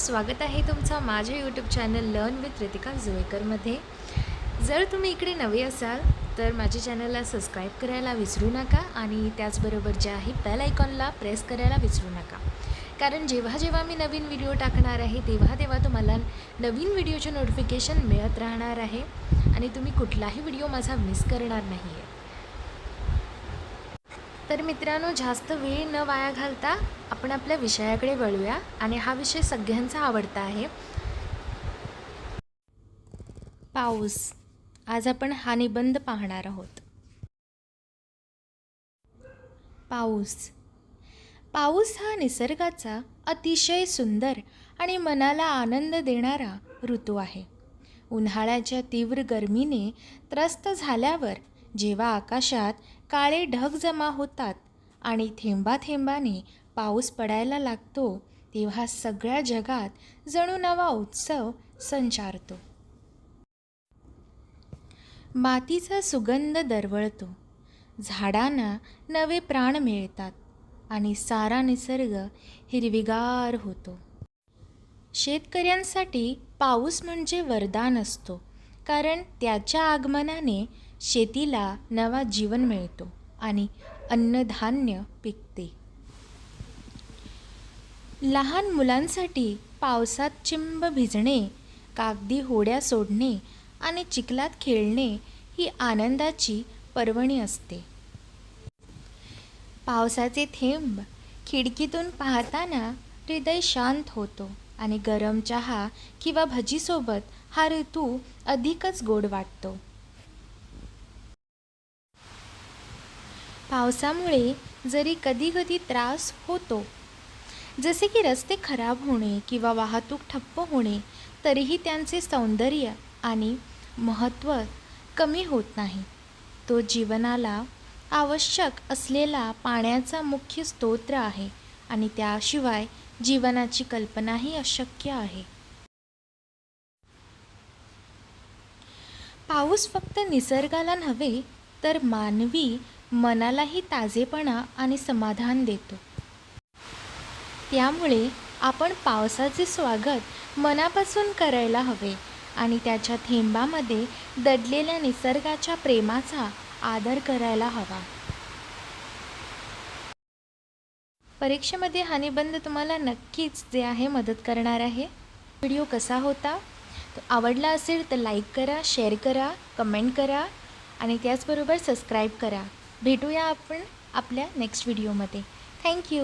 स्वागत आहे तुमचं माझ्या YouTube channel learn with Ritika जुवेकरमध्ये। जर तुम्ही इकडे नवे असाल तर माझ्या चॅनलला सबस्क्राईब करायला विसरू नका आणि त्याचबरोबर जे आहे बेल आयकॉनला प्रेस करायला विसरू नका, कारण जेव्हा जेव्हा मी नवीन व्हिडिओ टाकणार आहे तेव्हा तुम्हाला नवीन व्हिडिओचे नोटिफिकेशन मिळत राहणार आहे आणि तुम्ही कुठलाही व्हिडिओ माझा मिस करणार नाही आहे। तर मित्रांनो, जास्त वेळ न वाया घालता आपण आपल्या विषयाकडे वळूया आणि हा विषय सगळ्यांचा आवडता आहे, पाऊस। आज आपण हा निबंध पाहणार आहोत। पाऊस पाऊस हा निसर्गाचा अतिशय सुंदर आणि मनाला आनंद देणारा ऋतू आहे। उन्हाळ्याच्या तीव्र गरमीने त्रस्त झाल्यावर जेव्हा आकाशात काळे ढग जमा होतात आणि थेंबाथेंबाने पाऊस पडायला लागतो, तेव्हा सगळ्या जगात जणू नवा उत्सव संचारतो। मातीचा सुगंध दरवळतो, झाडांना नवे प्राण मिळतात आणि सारा निसर्ग हिरवीगार होतो। शेतकऱ्यांसाठी पाऊस म्हणजे वरदान असतो, कारण त्याच्या आगमनाने शेतीला नवा जीवन मिळतो आणि अन्नधान्य पिकते। लहान मुलांसाठी पावसात चिंब भिजणे, कागदी होड्या सोडणे आणि चिखलात खेळणे ही आनंदाची पर्वणी असते। पावसाचे थेंब खिडकीतून पाहताना हृदय शांत होतो आणि गरम चहा किंवा भजीसोबत हा ऋतू अधिकच गोड वाटतो। पावसामुळे जरी कधी त्रास होतो, जसे की रस्ते खराब होणे किंवा वाहतूक ठप्प होणे, तरीही त्यांचे सौंदर्य आणि महत्त्व कमी होत नाही। तो जीवनाला आवश्यक असलेला पाण्याचा मुख्य स्रोत आहे आणि त्याशिवाय जीवनाची कल्पनाही अशक्य आहे। पाऊस फक्त निसर्गाला नव्हे तर मानवी मनालाही ताजेपणा आणि समाधान देतो। त्यामुळे आपण पावसाचे स्वागत मनापासून करायला हवे आणि त्याच्या थेंबामध्ये दडलेल्या निसर्गाच्या प्रेमाचा आदर करायला हवा। परीक्षेमध्ये हा निबंध तुम्हाला नक्कीच जे आहे मदत करणार आहे। व्हिडिओ कसा होता तो आवडला असेल तर लाईक करा, शेअर करा, कमेंट करा आणि त्याचबरोबर सबस्क्राईब करा। भेटूया आपण आपल्या नेक्स्ट व्हिडिओमध्ये। थँक्यू।